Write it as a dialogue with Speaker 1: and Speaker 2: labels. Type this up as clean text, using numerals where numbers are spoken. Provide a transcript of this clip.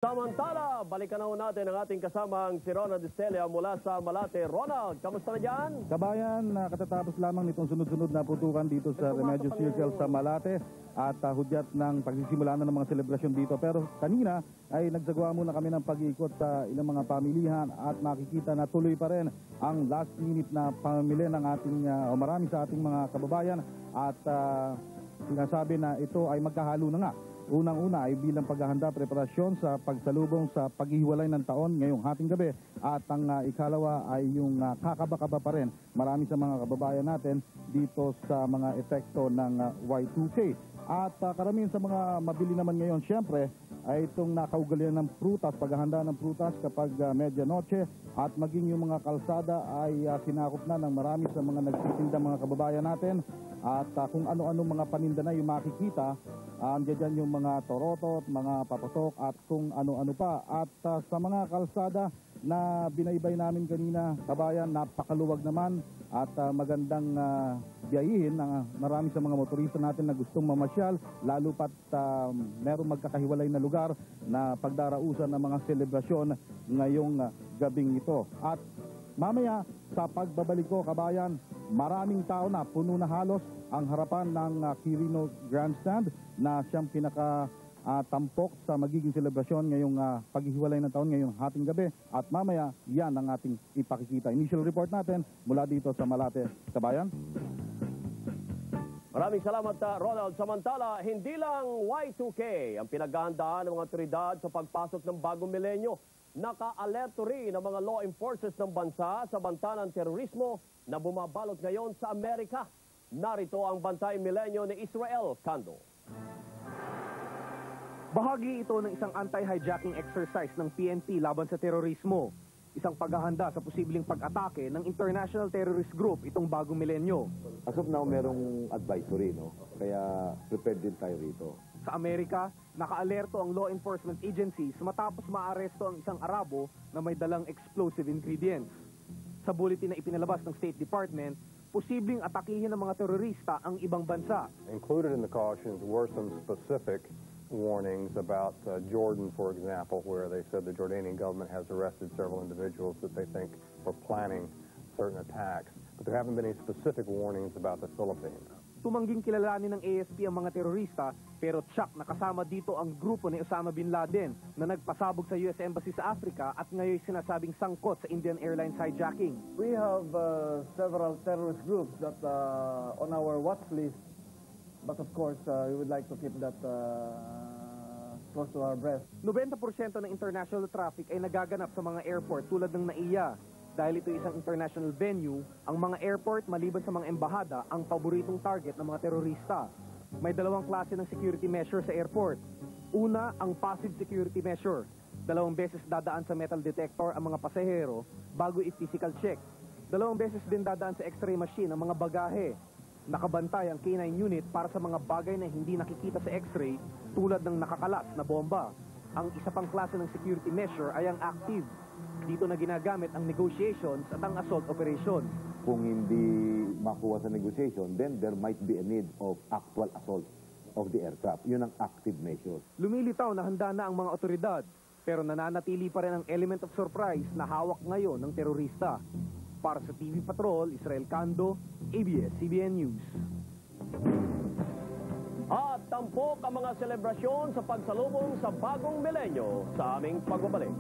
Speaker 1: Samantala, balikan na natin ang ating kasamang si Ronald Estella mula sa Malate. Ronald, kamusta na dyan?
Speaker 2: Kabayan, katatapos lamang nitong sunod-sunod na putukan dito sa Remedios Circle sa Malate at hudyat ng pagsisimula na ng mga selebrasyon dito. Pero kanina ay nagsagawa muna kami ng pag-iikot sa ilang mga pamilihan at makikita na tuloy pa rin ang last minute na pamimili ng ating o marami sa ating mga kababayan at sinasabi na ito ay magkahalo na nga. Unang-una ay bilang paghahanda, preparasyon sa pagsalubong sa paghihiwalay ng taon ngayong hating gabi. At ang ikalawa ay yung kakaba-kaba pa rin marami sa mga kababayan natin dito sa mga epekto ng Y2K. At karamihan sa mga mabili naman ngayon, syempre, ay itong nakaugalian ng prutas, paghahanda ng prutas kapag medianoche at maging yung mga kalsada ay sinakop na ng marami sa mga nagtitinda mga kababayan natin. At kung ano-ano mga paninda na yung makikita, andyan yung mga torotot, mga papatok at kung ano-ano pa. At sa mga kalsada na binaybay namin kanina, kabayan, napakaluwag naman at magandang biyahihin ng marami sa mga motorista natin na gustong mamasyal, lalo pat merong magkakahiwalay na lugar na pagdarausan ng mga selebrasyon ngayong gabing ito. At mamaya sa pagbabalik ko, kabayan, maraming tao na, puno na halos ang harapan ng Quirino Grandstand na siyang pinaka-tampok sa magiging selebrasyon ngayong paghihiwalay ng taon ngayong hating gabi. At mamaya, yan ang ating ipakikita. Initial report natin mula dito sa Malate. Kabayan?
Speaker 1: Maraming salamat, Ronald. Samantala, hindi lang Y2K ang pinaghahandaan ng mga otoridad sa pagpasok ng bagong milenyo. Naka-alerto rin ang mga law enforcers ng bansa sa banta ng terorismo na bumabalot ngayon sa Amerika. Narito ang bantay milenyo ni Israel Cando.
Speaker 3: Bahagi ito ng isang anti-hijacking exercise ng PNP laban sa terorismo. Isang paghahanda sa posibleng pag-atake ng international terrorist group itong bagong milenyo.
Speaker 4: As of now, merong advisory, no? Kaya prepared din tayo rito.
Speaker 3: Sa Amerika, naka-alerto ang law enforcement agencies matapos maaresto ang isang Arabo na may dalang explosive ingredients. Sa bulletin na ipinalabas ng State Department, posibleng atakihin ng mga terorista ang ibang bansa.
Speaker 5: Included in the cautions were some specific warnings about Jordan, for example, where they said the Jordanian government has arrested several individuals that they think were planning certain attacks. But there haven't been any specific warnings about the Philippines.
Speaker 3: Tumangging kilalanin ng AFP ang mga terorista, pero tsak nakasama dito ang grupo ni Osama Bin Laden na nagpasabog sa US Embassy sa Africa at ngayon sinasabing sangkot sa Indian Airlines hijacking.
Speaker 6: We have several terrorist groups that on our watch list, but of course we would like to keep that close to our breast.
Speaker 3: 90% ng international traffic ay nagaganap sa mga airport tulad ng NAIA. Dahil ito isang international venue, ang mga airport maliban sa mga embahada ang paboritong target ng mga terorista. May dalawang klase ng security measure sa airport. Una, ang passive security measure. 2 beses dadaan sa metal detector ang mga pasahero bago i-physical check. 2 beses din dadaan sa x-ray machine ang mga bagahe. Nakabantay ang K9 unit para sa mga bagay na hindi nakikita sa x-ray tulad ng nakakalas na bomba. Ang isa pang klase ng security measure ay ang active. Dito na ginagamit ang negotiations at ang assault operation.
Speaker 4: Kung hindi makuha sa negotiation, then there might be a need of actual assault of the aircraft. Yun ang active measure.
Speaker 3: Lumilitaw na handa na ang mga otoridad, pero nananatili pa rin ang element of surprise na hawak ngayon ng terorista. Para sa TV Patrol, Israel Cando, ABS-CBN News.
Speaker 1: At tampok ang mga selebrasyon sa pagsalubong sa bagong milenyo sa aming pagbabalik.